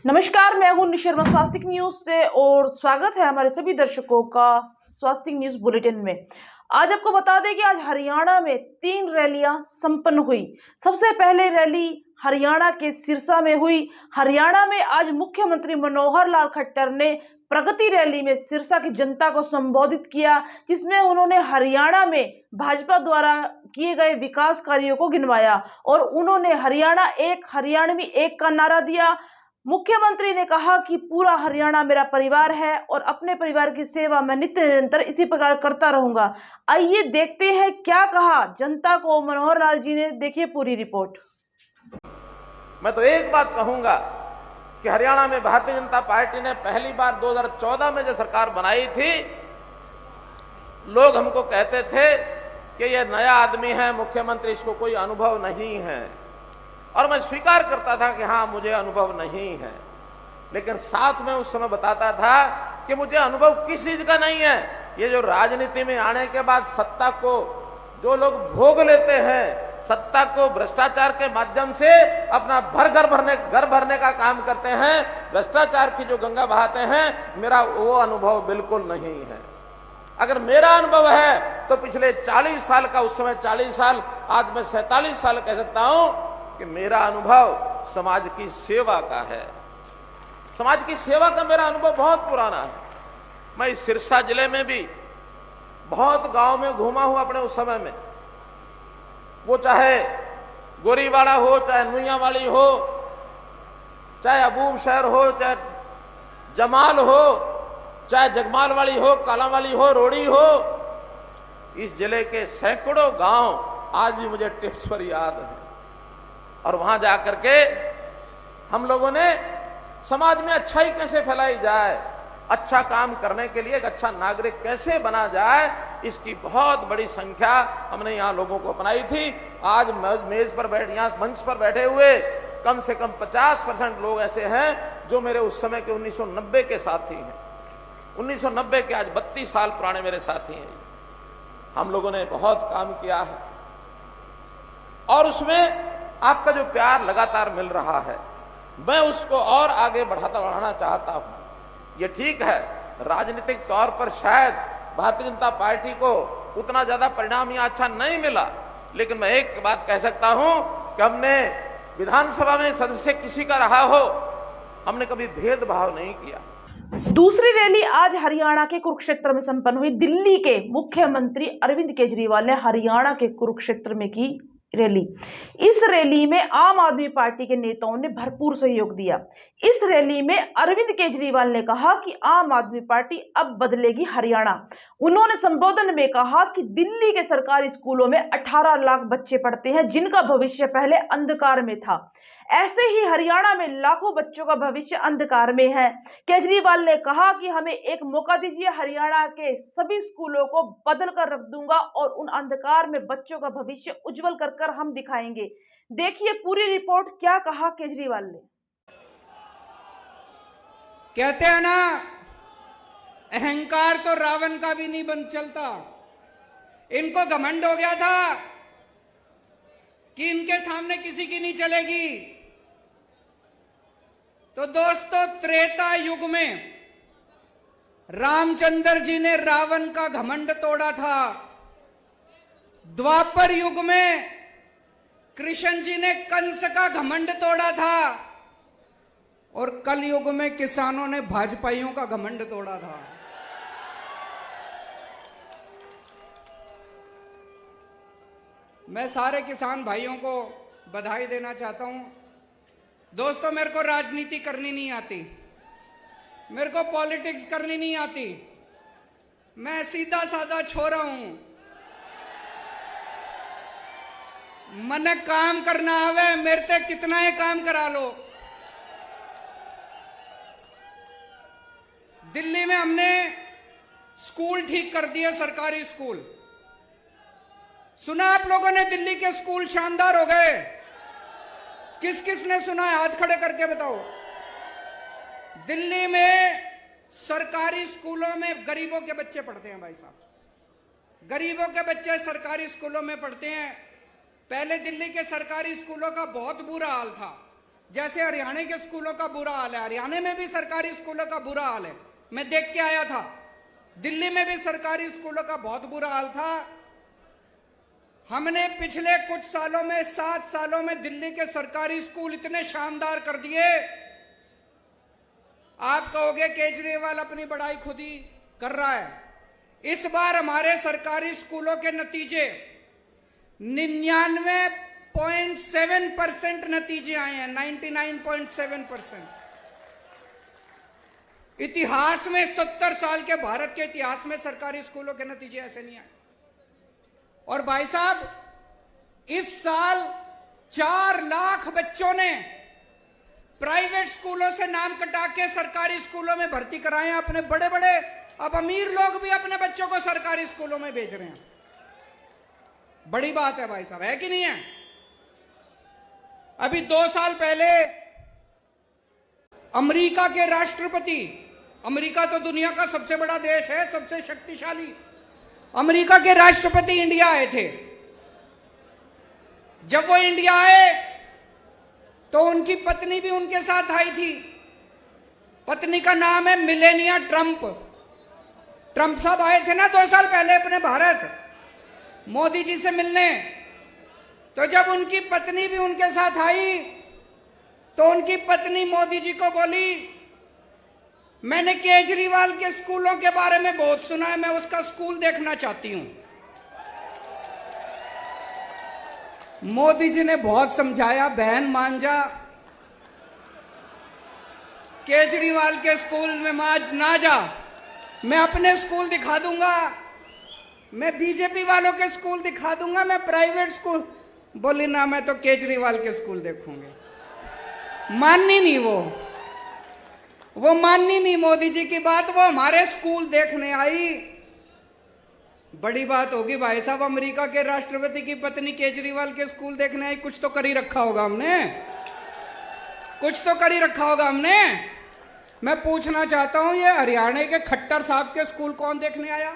नमस्कार, मैं हूं निशर्मा स्वास्थ्य न्यूज से और स्वागत है हमारे सभी दर्शकों का स्वास्थ्य न्यूज बुलेटिन में। आज आपको बता दें कि आज हरियाणा में 3 रैलियां संपन्न हुई। सबसे पहले रैली हरियाणा के सिरसा में हुई। हरियाणा में आज मुख्यमंत्री मनोहर लाल खट्टर ने प्रगति रैली में सिरसा की जनता को संबोधित किया, जिसमें उन्होंने हरियाणा में भाजपा द्वारा किए गए विकास कार्यों को गिनवाया और उन्होंने हरियाणा एक, हरियाणवी एक का नारा दिया। मुख्यमंत्री ने कहा कि पूरा हरियाणा मेरा परिवार है और अपने परिवार की सेवा मैं नित्य निरंतर इसी प्रकार करता रहूंगा। आइए देखते हैं क्या कहा जनता को मनोहर लाल जी ने। देखिए पूरी रिपोर्ट। मैं तो एक बात कहूंगा कि हरियाणा में भारतीय जनता पार्टी ने पहली बार 2014 में जो सरकार बनाई थी, लोग हमको कहते थे कि ये नया आदमी है मुख्यमंत्री, इसको कोई अनुभव नहीं है, और मैं स्वीकार करता था कि हाँ मुझे अनुभव नहीं है, लेकिन साथ में उस समय बताता था कि मुझे अनुभव किस चीज का नहीं है। ये जो राजनीति में आने के बाद सत्ता को जो लोग भोग लेते हैं, सत्ता को भ्रष्टाचार के माध्यम से अपना घर भरने का काम करते हैं, भ्रष्टाचार की जो गंगा बहाते हैं, मेरा वो अनुभव बिल्कुल नहीं है। अगर मेरा अनुभव है तो पिछले 40 साल का, उस समय 40 साल, आज मैं 47 साल कह सकता हूं कि मेरा अनुभव समाज की सेवा का है। समाज की सेवा का मेरा अनुभव बहुत पुराना है। मैं इस सिरसा जिले में भी बहुत गांव में घूमा हूं अपने उस समय में, वो चाहे गोरीवाड़ा हो, चाहे नुइयावाली हो, चाहे अबूब शहर हो, चाहे जमाल हो, चाहे जगमाल वाली हो, कालावाली हो, रोड़ी हो। इस जिले के सैकड़ों गांव आज भी मुझे टिप्स पर याद है, और वहां जाकर के हम लोगों ने समाज में अच्छाई कैसे फैलाई जाए, अच्छा काम करने के लिए एक अच्छा नागरिक कैसे बना जाए, इसकी बहुत बड़ी संख्या हमने यहाँ लोगों को अपनाई थी। आज मेज पर बैठ, यहाँ मंच पर बैठे हुए कम से कम 50% लोग ऐसे हैं जो मेरे उस समय के 1990 के साथी हैं। 1990 के आज 32 साल पुराने मेरे साथी हैं। हम लोगों ने बहुत काम किया है और उसमें आपका जो प्यार लगातार मिल रहा है, मैं उसको और आगे बढ़ाना चाहता हूं। ये ठीक है, राजनीतिक तौर पर शायद भारतीय जनता पार्टी को उतना ज्यादा परिणाम यहां अच्छा नहीं मिला, लेकिन मैं एक बात कह सकता हूं कि हमने विधानसभा में सदस्य किसी का रहा हो, हमने कभी भेदभाव नहीं किया। दूसरी रैली आज हरियाणा के कुरुक्षेत्र में संपन्न हुई। दिल्ली के मुख्यमंत्री अरविंद केजरीवाल ने हरियाणा के कुरुक्षेत्र में की रैली। इस रैली में आम आदमी पार्टी के नेताओं ने भरपूर सहयोग दिया। इस रैली में अरविंद केजरीवाल ने कहा कि आम आदमी पार्टी अब बदलेगी हरियाणा। उन्होंने संबोधन में कहा कि दिल्ली के सरकारी स्कूलों में 18 लाख बच्चे पढ़ते हैं, जिनका भविष्य पहले अंधकार में था। ऐसे ही हरियाणा में लाखों बच्चों का भविष्य अंधकार में है। केजरीवाल ने कहा कि हमें एक मौका दीजिए, हरियाणा के सभी स्कूलों को बदल कर रख दूंगा और उन अंधकार में बच्चों का भविष्य उज्जवल कर हम दिखाएंगे। देखिए पूरी रिपोर्ट, क्या कहा केजरीवाल ने। कहते हैं ना, अहंकार तो रावण का भी नहीं बन चलता। इनको घमंड हो गया था कि इनके सामने किसी की नहीं चलेगी। तो दोस्तों, त्रेता युग में रामचंद्र जी ने रावण का घमंड तोड़ा था। द्वापर युग में कृष्ण जी ने कंस का घमंड तोड़ा था, और कल युग में किसानों ने भाजपाइयों का घमंड तोड़ा था। मैं सारे किसान भाइयों को बधाई देना चाहता हूं। दोस्तों, मेरे को राजनीति करनी नहीं आती, मेरे को पॉलिटिक्स करनी नहीं आती। मैं सीधा साधा छोरा हूं। मन काम करना आवे, मेरे ते कितना ही काम करा लो। दिल्ली में हमने स्कूल ठीक कर दिए, सरकारी स्कूल। सुना आप लोगों ने दिल्ली के स्कूल शानदार हो गए? किस किस ने सुना है? हाथ खड़े करके बताओ। दिल्ली में सरकारी स्कूलों में गरीबों के बच्चे पढ़ते हैं। भाई साहब, गरीबों के बच्चे सरकारी स्कूलों में पढ़ते हैं। पहले दिल्ली के सरकारी स्कूलों का बहुत बुरा हाल था। जैसे हरियाणा के स्कूलों का बुरा हाल है, हरियाणा में भी सरकारी स्कूलों का बुरा हाल है। मैं देख के आया था, दिल्ली में भी सरकारी स्कूलों का बहुत बुरा हाल था। हमने पिछले कुछ सालों में, 7 सालों में दिल्ली के सरकारी स्कूल इतने शानदार कर दिए। आप कहोगे केजरीवाल अपनी बड़ाई खुद ही कर रहा है। इस बार हमारे सरकारी स्कूलों के नतीजे 99.7% नतीजे आए हैं, 99.7%। इतिहास में 70 साल के भारत के इतिहास में सरकारी स्कूलों के नतीजे ऐसे नहीं आए। और भाई साहब, इस साल 4 लाख बच्चों ने प्राइवेट स्कूलों से नाम कटा के सरकारी स्कूलों में भर्ती कराए हैं। अपने बड़े बड़े, अब अमीर लोग भी अपने बच्चों को सरकारी स्कूलों में भेज रहे हैं। बड़ी बात है भाई साहब, है कि नहीं है? अभी 2 साल पहले अमेरिका के राष्ट्रपति, अमेरिका तो दुनिया का सबसे बड़ा देश है, सबसे शक्तिशाली, अमेरिका के राष्ट्रपति इंडिया आए थे। जब वो इंडिया आए तो उनकी पत्नी भी उनके साथ आई थी। पत्नी का नाम है मिलेनिया ट्रंप। ट्रंप साहब आए थे ना 2 साल पहले अपने भारत मोदी जी से मिलने। तो जब उनकी पत्नी भी उनके साथ आई तो उनकी पत्नी मोदी जी को बोली, मैंने केजरीवाल के स्कूलों के बारे में बहुत सुना है, मैं उसका स्कूल देखना चाहती हूं। मोदी जी ने बहुत समझाया, बहन मान जा, केजरीवाल के स्कूल में ना जा, मैं अपने स्कूल दिखा दूंगा, मैं बीजेपी वालों के स्कूल दिखा दूंगा, मैं प्राइवेट स्कूल। बोली ना, मैं तो केजरीवाल के स्कूल देखूंगी। माननी नहीं वो माननी नहीं मोदी जी की बात। वो हमारे स्कूल देखने आई। बड़ी बात होगी भाई साहब, अमेरिका के राष्ट्रपति की पत्नी केजरीवाल के स्कूल देखने आई। कुछ तो कर ही रखा होगा हमने, कुछ तो कर ही रखा होगा हमने। मैं पूछना चाहता हूं, ये हरियाणा के खट्टर साहब के स्कूल कौन देखने आया?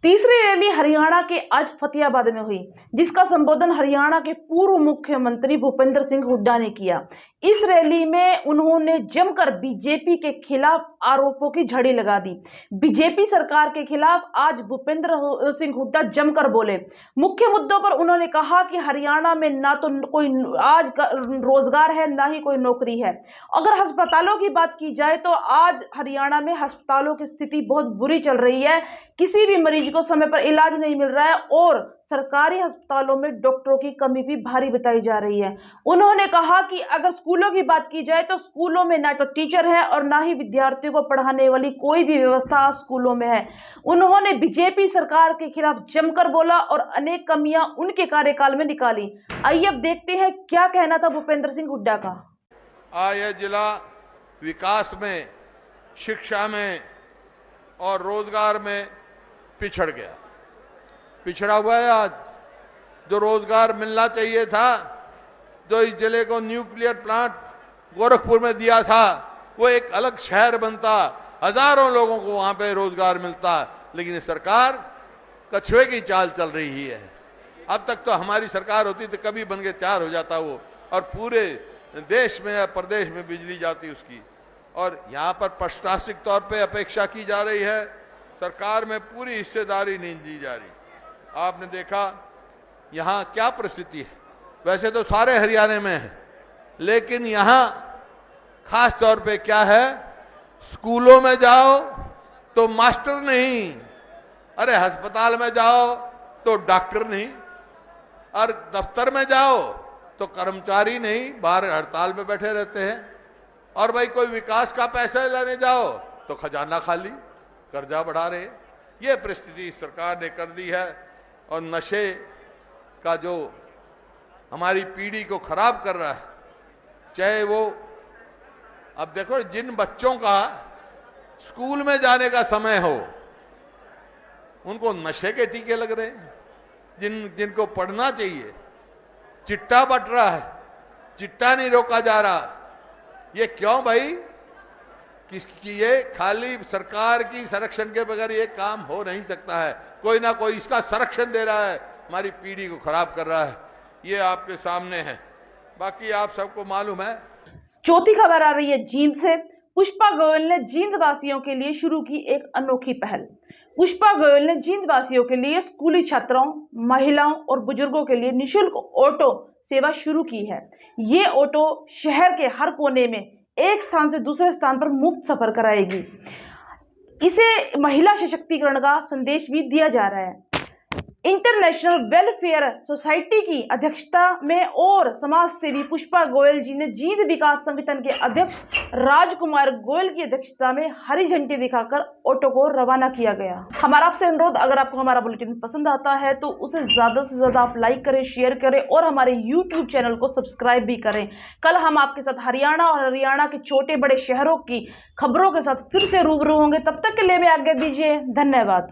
तीसरी रैली हरियाणा के आज फतेहाबाद में हुई, जिसका संबोधन हरियाणा के पूर्व मुख्यमंत्री भूपेंद्र सिंह हुड्डा ने किया। इस रैली में उन्होंने जमकर बीजेपी के खिलाफ आरोपों की झड़ी लगा दी। बीजेपी सरकार के खिलाफ आज भूपेंद्र सिंह हुड्डा जमकर बोले। मुख्य मुद्दों पर उन्होंने कहा कि हरियाणा में ना तो कोई आज रोजगार है, ना ही कोई नौकरी है। अगर अस्पतालों की बात की जाए तो आज हरियाणा में अस्पतालों की स्थिति बहुत बुरी चल रही है। किसी भी मरीज को समय पर इलाज नहीं मिल रहा है और सरकारी अस्पतालों में डॉक्टरों की कमी भी भारी बताई जा रही है। उन्होंने कहा कि अगर स्कूलों की बात की जाए तो स्कूलों में ना तो टीचर है और ना ही विद्यार्थियों को पढ़ाने वाली कोई भी व्यवस्था स्कूलों में है। उन्होंने बीजेपी सरकार के खिलाफ जमकर बोला और अनेक कमियां उनके कार्यकाल में निकाली। आइए अब देखते हैं क्या कहना था भूपेंद्र सिंह हुड्डा का। यह जिला विकास में, शिक्षा में और रोजगार में पिछड़ गया, पिछड़ा हुआ है। आज जो रोजगार मिलना चाहिए था, जो इस जिले को न्यूक्लियर प्लांट गोरखपुर में दिया था, वो एक अलग शहर बनता, हजारों लोगों को वहां पे रोजगार मिलता, लेकिन सरकार कछुए की चाल चल रही है। अब तक तो हमारी सरकार होती तो कभी बन के तैयार हो जाता वो, और पूरे देश में या प्रदेश में बिजली जाती उसकी। और यहाँ पर प्रशासनिक तौर पे अपेक्षा की जा रही है, सरकार में पूरी हिस्सेदारी नहीं दी जा रही। आपने देखा यहाँ क्या परिस्थिति है। वैसे तो सारे हरियाणा में है, लेकिन यहाँ खास तौर पे क्या है, स्कूलों में जाओ तो मास्टर नहीं, अरे अस्पताल में जाओ तो डॉक्टर नहीं, और दफ्तर में जाओ तो कर्मचारी नहीं, बाहर हड़ताल में बैठे रहते हैं। और भाई कोई विकास का पैसा लेने जाओ तो खजाना खाली, कर्जा बढ़ा रहे। ये परिस्थिति सरकार ने कर दी है। और नशे का जो हमारी पीढ़ी को खराब कर रहा है, चाहे वो, अब देखो जिन बच्चों का स्कूल में जाने का समय हो उनको नशे के टीके लग रहे हैं, जिनको पढ़ना चाहिए चिट्टा बट रहा है, चिट्टा नहीं रोका जा रहा। ये क्यों भाई? कि ये खाली सरकार की संरक्षण के बगैर ये काम हो नहीं सकता है। कोई ना कोई इसका संरक्षण दे रहा है, हमारी पीढ़ी को खराब कर रहा है। ये आपके सामने है। बाकी आप सबको मालूम है। चौथी खबर आ रही है जींद से। पुष्पा गोयल ने जींद वासियों के लिए शुरू की एक अनोखी पहल। पुष्पा गोयल ने जींद वासियों के लिए स्कूली छात्रों, महिलाओं और बुजुर्गों के लिए निःशुल्क ऑटो सेवा शुरू की है। ये ऑटो शहर के हर कोने में एक स्थान से दूसरे स्थान पर मुफ्त सफर कराएगी। इसे महिला सशक्तिकरण का संदेश भी दिया जा रहा है। इंटरनेशनल वेलफेयर सोसाइटी की अध्यक्षता में और समाज सेवी पुष्पा गोयल जी ने जींद विकास संगठन के अध्यक्ष राजकुमार गोयल की अध्यक्षता में हरी झंडी दिखाकर ऑटो को रवाना किया गया। हमारा आपसे अनुरोध, अगर आपको हमारा बुलेटिन पसंद आता है तो उसे ज्यादा से ज्यादा आप लाइक करें, शेयर करें और हमारे YouTube चैनल को सब्सक्राइब भी करें। कल हम आपके साथ हरियाणा और हरियाणा के छोटे बड़े शहरों की खबरों के साथ फिर से रूबरू होंगे। तब तक के लिए मैं आज्ञा दीजिए। धन्यवाद।